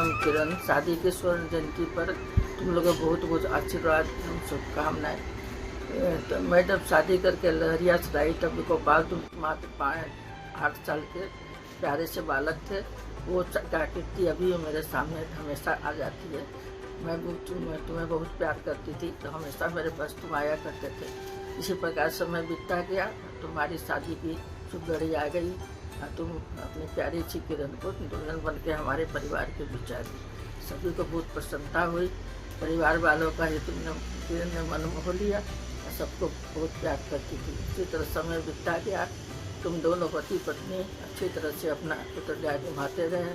Ma'am किरण, शादी के स्वर्ण जयंती पर तुम लोगों को बहुत बहुत आशीर्वाद एवं शुभकामनाएं। तो मैं जब शादी करके लहरिया से आई तब गोपाल तुम मात्र 8 साल के प्यारे से बालक थे। वो आकृति अभी मेरे सामने हमेशा आ जाती है। मैं तुम्हें बहुत प्यार करती थी, तो हमेशा मेरे पास तुम आया करते थे। इसी प्रकार समय बीतता गया, तुम्हारी शादी की शुभ घड़ी आ गई। तुम अपनी प्यारी सी किरण को दुल्हन बन के हमारे परिवार के बीच आ गई। सभी को बहुत प्रसन्नता हुई। परिवार वालों का ही तुमने किरण ने मन मोह लिया। सबको बहुत प्यार करती थी। इसी तरह समय बीतता गया। तुम दोनों पति पत्नी अच्छी तरह से अपना उत्तरदायित्व निभाते रहे।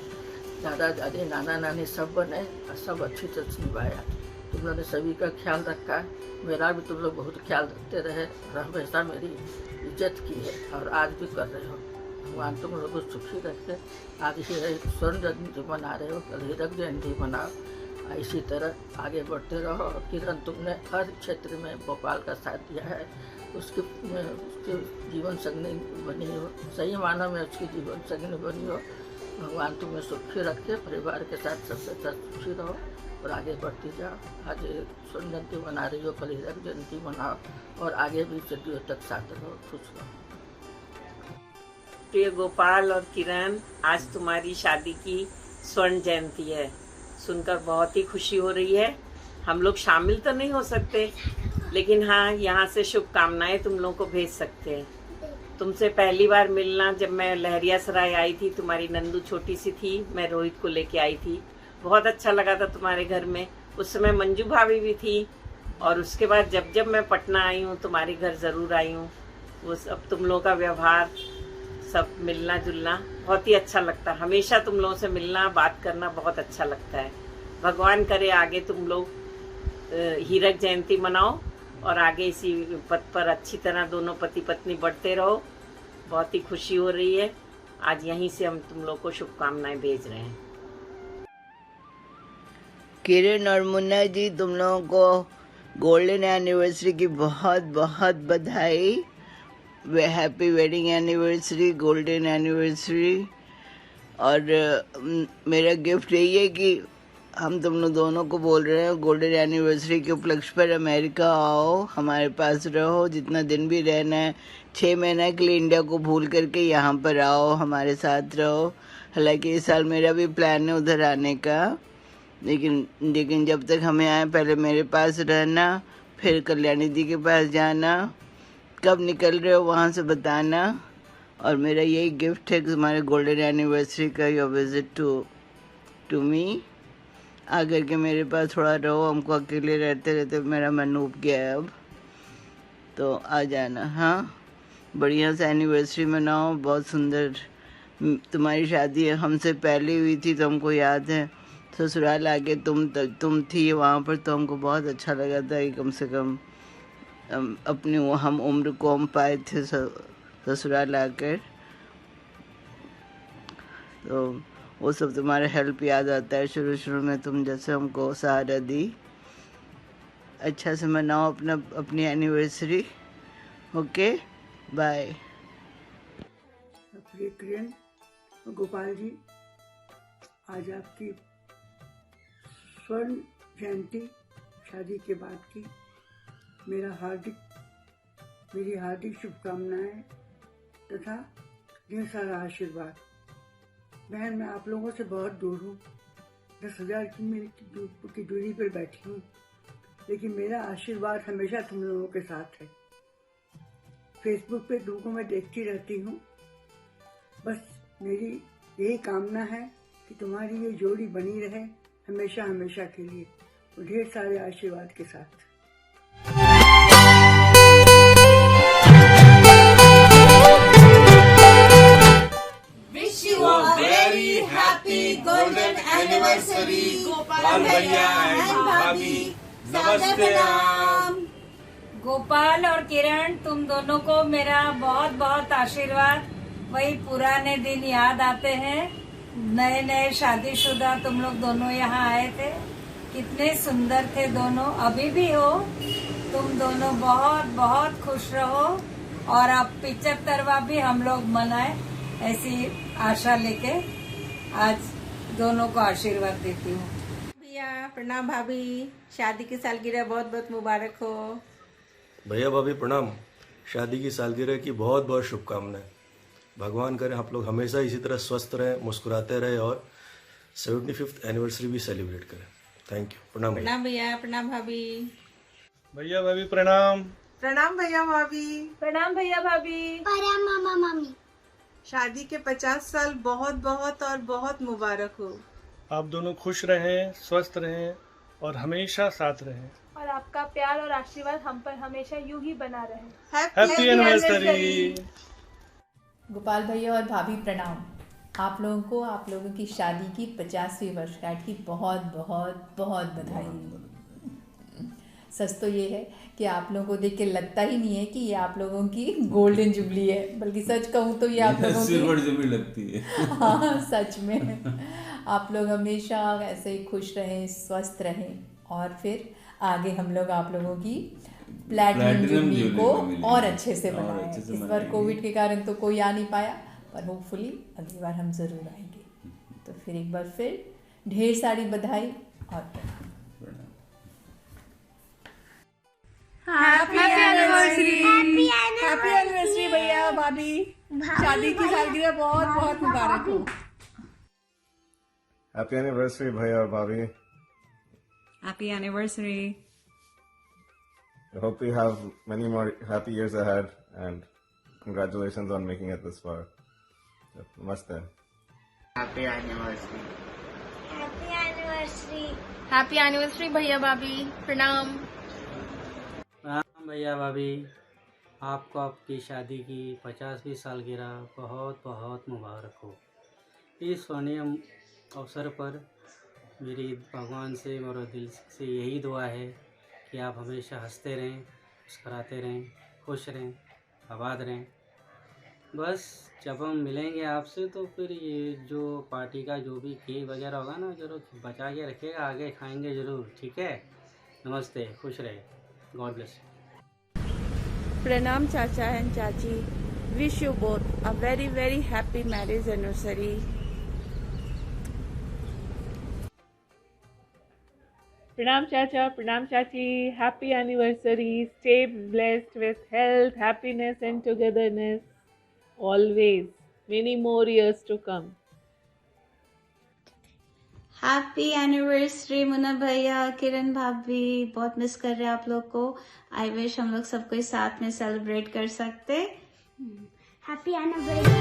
दादा दादी नाना नानी सब बने और सब अच्छी तरह से निभाया। तुम लोगों ने सभी का ख्याल रखा। मेरा भी तुम लोग बहुत ख्याल रखते रहे और हमेशा मेरी इज्जत की है और आज भी कर रहे हो। भगवान तुम लोग को सुखी रखे। आज ही स्वर्ण जयंती मना रहे हो, कल हीरक जयंती मनाओ। इसी तरह आगे बढ़ते रहो। किरण, तुमने हर क्षेत्र में भोपाल का साथ दिया है। उसके जीवन संगनी बनी हो, सही मानों में उसकी जीवन संगनी बनी हो। भगवान तुम्हें सुखी रखे। परिवार के साथ सबसे साथ सुखी रहो और आगे बढ़ती जाओ। आज स्वर्ण जयंती मना रही हो, कल हीरक जयंती मनाओ और आगे भी सदियों तक साथ रहो, खुश रहो। प्रिय गोपाल और किरण, आज तुम्हारी शादी की स्वर्ण जयंती है। सुनकर बहुत ही खुशी हो रही है। हम लोग शामिल तो नहीं हो सकते, लेकिन हाँ, यहाँ से शुभकामनाएं तुम लोगों को भेज सकते हैं। तुमसे पहली बार मिलना जब मैं लहरिया सराय आई थी, तुम्हारी नंदू छोटी सी थी, मैं रोहित को लेके आई थी। बहुत अच्छा लगा था तुम्हारे घर में। उस समय मंजू भाभी भी थी। और उसके बाद जब जब मैं पटना आई हूँ, तुम्हारे घर ज़रूर आई हूँ। वो सब तुम लोगों का व्यवहार, सब मिलना जुलना बहुत ही अच्छा लगता है। हमेशा तुम लोगों से मिलना बात करना बहुत अच्छा लगता है। भगवान करे आगे तुम लोग हीरक जयंती मनाओ और आगे इसी पद पर अच्छी तरह दोनों पति पत्नी बढ़ते रहो। बहुत ही खुशी हो रही है। आज यहीं से हम तुम लोग को शुभकामनाएं भेज रहे हैं। किरण और मुन्ना जी, तुम लोगों को गोल्डन एनिवर्सरी की बहुत बहुत बधाई। वे happy wedding anniversary, golden anniversary. और मेरा गिफ्ट यही है कि हम तुम लोग दोनों को बोल रहे हैं, गोल्डन एनिवर्सरी के उपलक्ष्य पर अमेरिका आओ, हमारे पास रहो। जितना दिन भी रहना है, 6 महीने के लिए इंडिया को भूल करके यहाँ पर आओ, हमारे साथ रहो। हालांकि इस साल मेरा भी प्लान है उधर आने का, लेकिन जब तक हमें आए पहले मेरे पास रहना, फिर कल्याणी दी के पास जाना। कब निकल रहे हो वहाँ से बताना। और मेरा यही गिफ्ट है कि तुम्हारे गोल्डन एनिवर्सरी का योर विजिट टू मी। आकर के मेरे पास थोड़ा रहो। हमको अकेले रहते रहते मेरा मन ऊब गया है अब, तो आ जाना। हाँ, बढ़िया से एनिवर्सरी मनाओ। बहुत सुंदर तुम्हारी शादी हमसे पहले हुई थी, तो हमको याद है। ससुराल आके तुम थी वहाँ पर, तो हमको बहुत अच्छा लगा था कि कम से कम अपनी हम उम्र को हम पाए थे ससुराल आकर। तो वो सब तुम्हारा हेल्प याद आता है। शुरू में तुम जैसे हमको सहारा दी। अच्छा से मनाओ अपनी एनिवर्सरी। Okay, bye. प्रिय किरण, गोपाल जी, आज आपकी स्वर्ण जयंती शादी के बाद की मेरी हार्दिक शुभकामनाएं तथा ढेर सारा आशीर्वाद। बहन, मैं आप लोगों से बहुत दूर हूँ, 10,000 की दूरी पर बैठी हूँ, लेकिन मेरा आशीर्वाद हमेशा तुम लोगों के साथ है। फेसबुक पे तुमको मैं देखती रहती हूँ। बस मेरी यही कामना है कि तुम्हारी ये जोड़ी बनी रहे हमेशा हमेशा के लिए, और ढेर सारे आशीर्वाद के साथ। गोल्डन एनिवर्सरी गोपाल भैया एंड भाभी, नमस्ते। गोपाल और किरण, तुम दोनों को मेरा बहुत बहुत आशीर्वाद। वही पुराने दिन याद आते हैं। नए नए शादीशुदा तुम लोग दोनों यहाँ आए थे, कितने सुंदर थे दोनों, अभी भी हो। तुम दोनों बहुत बहुत खुश रहो और अब 75वां भी हम लोग मनाए, ऐसी आशा लेके आज दोनों को आशीर्वाद देती हूँ। भैया प्रणाम, भाभी शादी की सालगिरह बहुत बहुत मुबारक हो। भैया भाभी प्रणाम, शादी की सालगिरह की बहुत बहुत शुभकामनाएं। भगवान करे आप लोग हमेशा इसी तरह स्वस्थ रहें, मुस्कुराते रहें और 75th एनिवर्सरी भी सेलिब्रेट करें। Thank you. प्रणाम भैया। प्रणाम भैया, प्रणाम भाभी। भैया भाभी प्रणाम। प्रणाम भैया भाभी। प्रणाम भैया भाभी। प्रणाम मामा मामी। शादी के 50 साल बहुत बहुत और बहुत मुबारक हो। आप दोनों खुश रहें, स्वस्थ रहें और हमेशा साथ रहें। और आपका प्यार और आशीर्वाद हम पर हमेशा यूं ही बना रहे। Happy anniversary. गोपाल भैया और भाभी प्रणाम। आप लोगों को आप लोगों की शादी की 50वीं वर्षगांठ की बहुत बहुत बहुत बधाई। सच तो ये है कि आप लोगों को देख के लगता ही नहीं है कि ये आप लोगों की गोल्डन जुबली है, बल्कि सच कहूँ तो ये आप लोगों की सिल्वर जुबली लगती है। हाँ सच में। आप लोग हमेशा ऐसे ही खुश रहें, स्वस्थ रहें और फिर आगे हम लोग आप लोगों की प्लैटिनम जुबली को और अच्छे से बनाएं। इस बार कोविड के कारण तो कोई आ नहीं पाया, पर होपफुली अगली बार हम ज़रूर आएंगे। तो फिर एक बार फिर ढेर सारी बधाई और हैप्पी एनिवर्सरी। हैप्पी एनिवर्सरी भैया भाभी, शादी की सालगिरह बहुत बहुत मुबारक हो। हैप्पी एनिवर्सरी भैया और भाभी। Happy anniversary. I hope we have many more happy years ahead and congratulations on making it this far. Namaste. Happy anniversary. Happy anniversary. Happy anniversary भैया भाभी। प्रणाम। प्रणाम भैया भाभी, आपको आपकी शादी की 50वीं सालगिरह बहुत बहुत मुबारक हो। इस स्वर्णिम अवसर पर मेरी भगवान से और दिल से यही दुआ है कि आप हमेशा हंसते रहें, मुस्कुराते रहें, खुश रहें, आबाद रहें। बस जब हम मिलेंगे आपसे तो फिर ये जो पार्टी का जो भी केक वगैरह होगा ना, जरूर बचा के रखिएगा, आगे खाएंगे ज़रूर, ठीक है। नमस्ते, खुश रहे, गॉड ब्लेस। प्रणाम चाचा एंड चाची, wish you both a very very happy marriage anniversary. प्रणाम चाचा, प्रणाम चाची। Happy anniversary. Stay blessed with health, happiness and togetherness always. Many more years to come. Happy anniversary Munna भैया, किरण भाभी, बहुत मिस कर रहे हैं आप लोग को। आई विश हम लोग सब कोई साथ में सेलिब्रेट कर सकते। हैप्पी एनिवर्सरी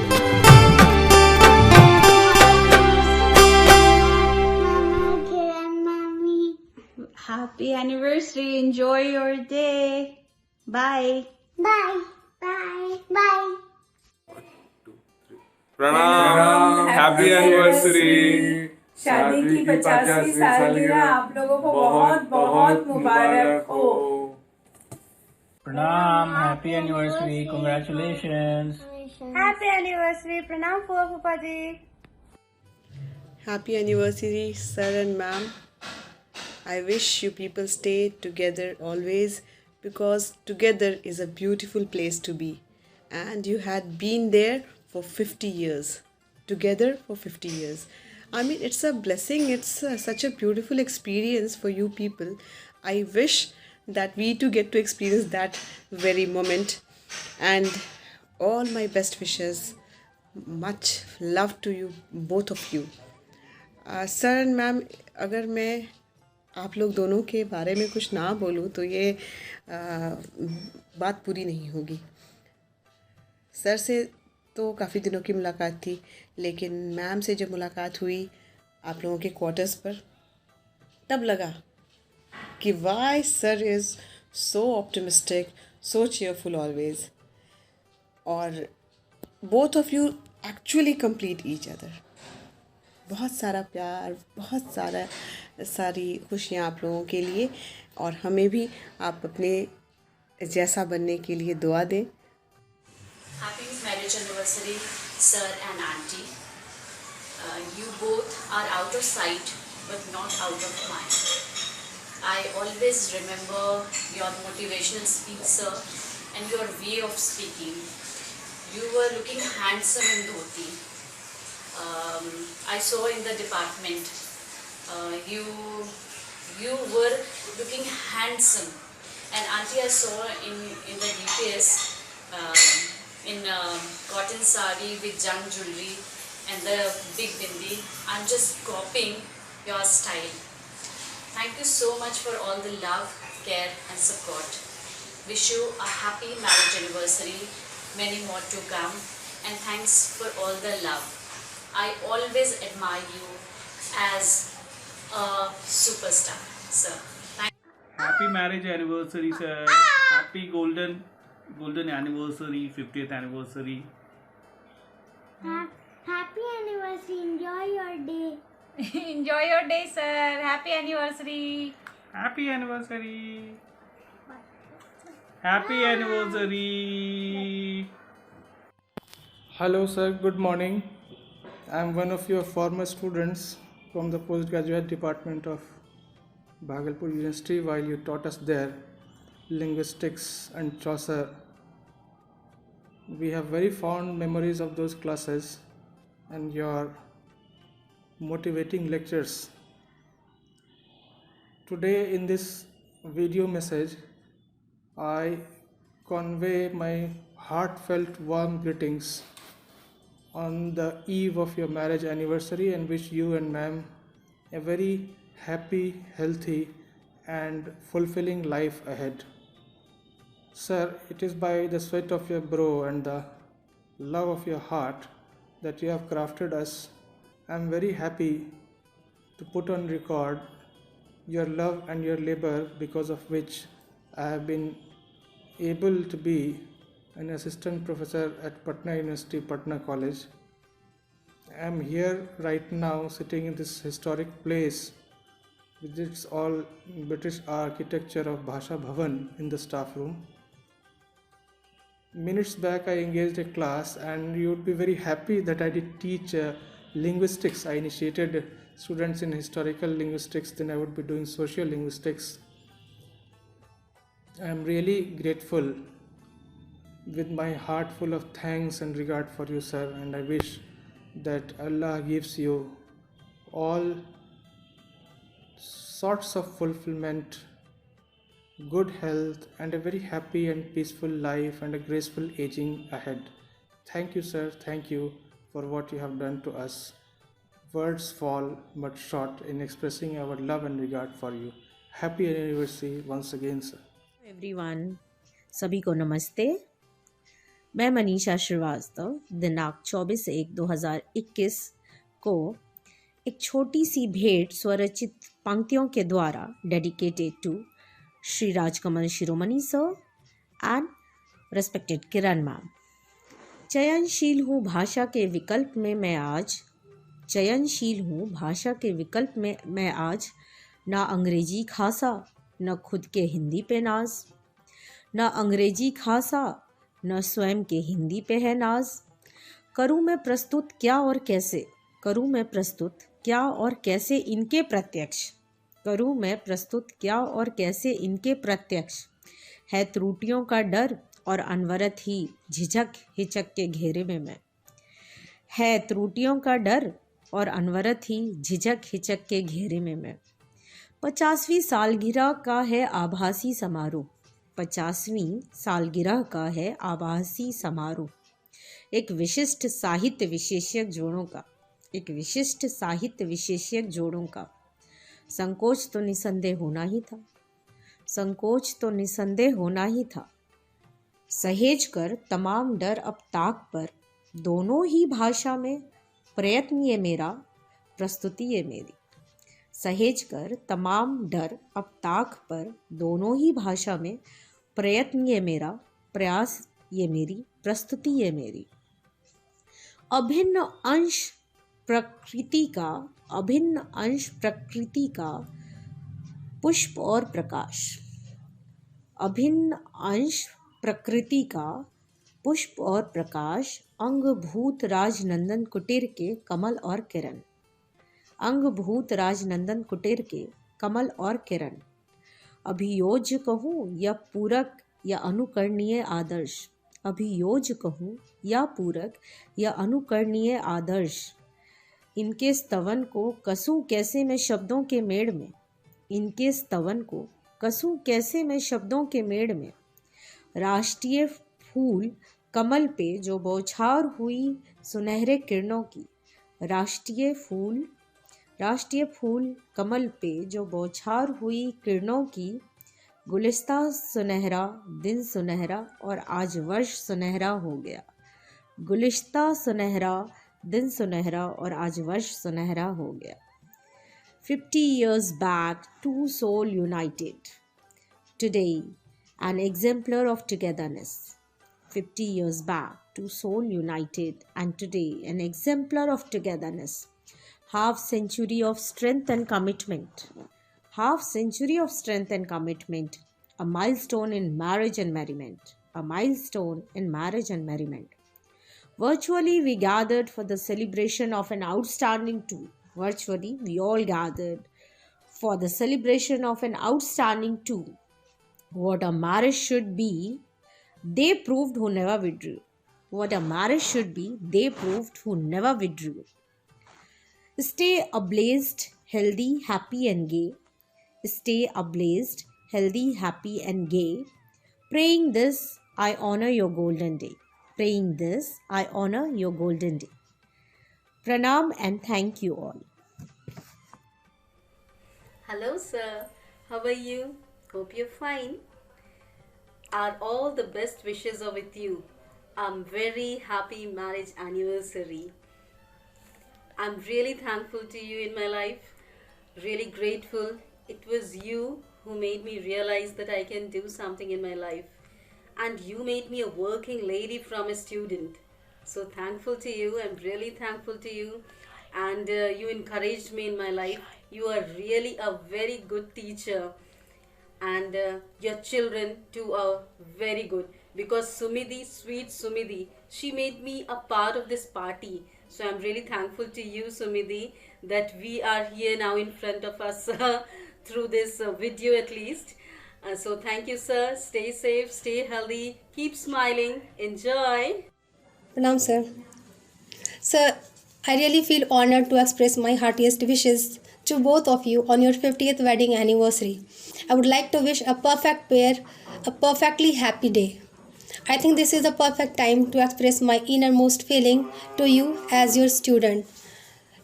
किरण मामी। Happy anniversary, enjoy your day. Bye bye bye bye. प्रणाम, हैप्पी एनिवर्सरी। शादी की 50वीं सालगिरह आप लोगों को बहुत बहुत मुबारक हो। प्रणाम, happy anniversary, congratulations. Happy anniversary. प्रणाम फूफा जी। Happy anniversary, sir and ma'am. I wish you people stay together always because together is a beautiful place to be. And you had been there for 50 years. Together for 50 years. I mean, it's a blessing. It's such a beautiful experience for you people. I wish that we too get to experience that very moment. And all my best wishes. Much love to you, both of you. Sir and ma'am, अगर मैं आप लोग दोनों के बारे में कुछ ना बोलूँ तो ये बात पूरी नहीं होगी। सर से तो काफ़ी दिनों की मुलाकात थी, लेकिन मैम से जब मुलाकात हुई आप लोगों के क्वार्टर्स पर, तब लगा कि why sir is so optimistic, so cheerful always. और both of you actually complete each other. बहुत सारा प्यार, बहुत सारी खुशियाँ आप लोगों के लिए, और हमें भी आप अपने जैसा बनने के लिए दुआ दें। Happy marriage anniversary, sir and auntie. You both are out of sight but not out of mind. I always remember your motivational speech, sir, and your way of speaking. You were looking handsome in dhoti. I saw in the department you were looking handsome, and auntie I saw in the DPS in cotton sari with jung jewelry and the big bindi. I'm just copying your style. Thank you so much for all the love, care and support. Wish you a happy marriage anniversary, many more to come, and thanks for all the love. I always admire you as a superstar, sir. Happy marriage anniversary, sir. Happy golden anniversary, 50th anniversary. Happy anniversary. Enjoy your day. Enjoy your day, sir. Happy anniversary. Happy anniversary. Happy anniversary. Hello sir, good morning. I am one of your former students from the postgraduate department of Bhagalpur University while you taught us there linguistics and Chaucer. We have very fond memories of those classes and your motivating lectures. Today in this video message, I convey my heartfelt warm greetings on the eve of your marriage anniversary and wish you and ma'am a very happy, healthy and fulfilling life ahead. Sir, it is by the sweat of your brow and the love of your heart that you have crafted us. I am very happy to put on record your love and your labor, because of which I have been able to be an assistant professor at Patna University, Patna College. I am here right now sitting in this historic place with its all British architecture of Bhasha Bhavan in the staff room. Minutes back I engaged a class, and you would be very happy that I did teach linguistics. I initiated students in historical linguistics, then I would be doing social linguistics. I am really grateful, with my heart full of thanks and regard for you, sir, and I wish that Allah gives you all sorts of fulfillment, good health and a very happy and peaceful life and a graceful aging ahead. Thank you, sir. Thank you for what you have done to us. Words fall but short in expressing our love and regard for you. Happy anniversary once again, sir. Everyone, सभी को नमस्ते। मैं मनीषा श्रीवास्तव दिनांक 24/1/2021 को एक छोटी सी भेंट स्वरचित पंक्तियों के द्वारा dedicated to Shri Rajkamal Shiromani sir and respected Kiran ma'am. चयनशील हूँ भाषा के विकल्प में मैं आज, चयनशील हूँ भाषा के विकल्प में मैं आज, ना अंग्रेजी खासा न खुद के हिंदी पे नाज, न अंग्रेजी खासा न स्वयं के हिंदी पे है नाज। करूँ मैं प्रस्तुत क्या और कैसे, करूँ मैं प्रस्तुत क्या और कैसे इनके प्रत्यक्ष, करूँ मैं प्रस्तुत क्या और कैसे इनके प्रत्यक्ष। है त्रुटियों का डर और अनवरत ही झिझक हिचक के घेरे में मैं, है त्रुटियों का डर और अनवरत ही झिझक हिचक के घेरे में मैं। 50वीं सालगिरह का है आभासी समारोह, 50वीं सालगिरह का है आभासी समारोह। एक विशिष्ट साहित्य विशेषज्ञ जोड़ों का, एक विशिष्ट साहित्य विशेषज्ञ जोड़ों का। संकोच तो निसंदेह होना ही था, संकोच तो निसंदेह होना ही था। सहेज कर तमाम डर अब ताक पर, दोनों ही भाषा में प्रयत्न ये मेरा, प्रस्तुति ये मेरी। सहेज कर तमाम डर अब ताक पर, दोनों ही भाषा में प्रयत्न ये मेरा, प्रयास ये मेरी, प्रस्तुति ये मेरी। अभिन्न अंश प्रकृति का, अभिन्न अंश प्रकृति का पुष्प और प्रकाश, अभिन्न अंश प्रकृति का पुष्प और प्रकाश। अंगभूत राजनंदन कुटीर के कमल और किरण, अंगभूत राजनंदन कुटीर के कमल और किरण। अभियोज्य कहूँ या पूरक या अनुकरणीय आदर्श, अभियोज्य कहूँ या पूरक या अनुकरणीय आदर्श। इनके स्तवन को कसूं कैसे मैं शब्दों के मेड़ में, इनके स्तवन को कसूं कैसे मैं शब्दों के मेड़ में। राष्ट्रीय फूल कमल पे जो बौछार हुई सुनहरे किरणों की, राष्ट्रीय फूल कमल पे जो बौछार हुई किरणों की। गुलिस्ता सुनहरा दिन सुनहरा और आज वर्ष सुनहरा हो गया। गुलिस्ता सुनहरा दिन सुनहरा और आज वर्ष सुनहरा हो गया। 50 years back, two souls united. Today, an exemplar of togetherness. 50 years back, two souls united, and today, an exemplar of togetherness. Half century of strength and commitment. Half century of strength and commitment. A milestone in marriage and merriment. A milestone in marriage and merriment. Virtually, we gathered for the celebration of an outstanding tour. Virtually, we all gathered for the celebration of an outstanding tour. What a marriage should be, they proved who never withdrew. What a marriage should be, they proved who never withdrew. Stay ablazed, healthy, happy and gay. Stay ablazed, healthy, happy and gay. Praying this, I honor your golden day. Praying this, I honor your golden day. Pranam and thank you all. Hello sir, how are you? Hope you're fine. Are all the best wishes are with you. I'm very happy marriage anniversary. I'm really thankful to you in my life. Really grateful. It was you who made me realize that I can do something in my life. And you made me a working lady from a student. So thankful to you. I'm really thankful to you. And you encouraged me in my life. You are really a very good teacher. And your children too are very good. Because Sumidhi, sweet Sumidhi, she made me a part of this party. So I'm really thankful to you, Sumidhi, that we are here now in front of us through this video at least. So thank you, sir. Stay safe, stay healthy, keep smiling, enjoy. Pranam, sir. Sir, I really feel honored to express my heartiest wishes to both of you on your 50th wedding anniversary. I would like to wish a perfect pair a perfectly happy day. I think this is the perfect time to express my innermost feeling to you as your student.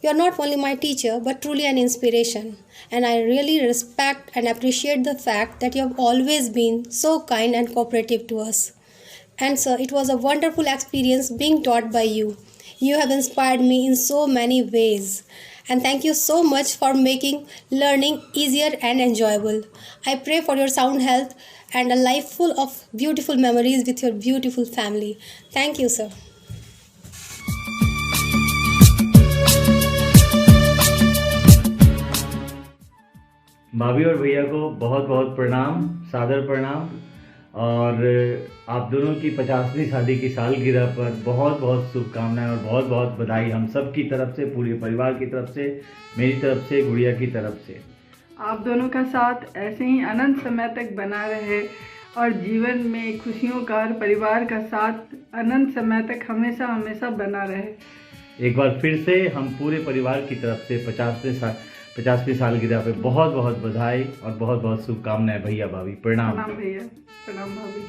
You are not only my teacher but truly an inspiration, and I really respect and appreciate the fact that you have always been so kind and cooperative to us. And sir, it was a wonderful experience being taught by you. You have inspired me in so many ways. And thank you so much for making learning easier and enjoyable. I pray for your sound health and a life full of beautiful memories with your beautiful family. Thank you, sir. भाभी और भैया को बहुत बहुत प्रणाम, सादर प्रणाम। और आप दोनों की 50वीं शादी की सालगिरह पर बहुत बहुत शुभकामनाएं और बहुत बहुत बधाई हम सब की तरफ से, पूरे परिवार की तरफ से, मेरी तरफ से, गुड़िया की तरफ से। आप दोनों का साथ ऐसे ही अनंत समय तक बना रहे और जीवन में खुशियों का और परिवार का साथ अनंत समय तक हमेशा हमेशा बना रहे। एक बार फिर से हम पूरे परिवार की तरफ से 50वीं सालगिरह पे बहुत बहुत बधाई और बहुत बहुत शुभकामनाएं भैया भाभी। प्रणाम। प्रणाम भैया, प्रणाम भाभी।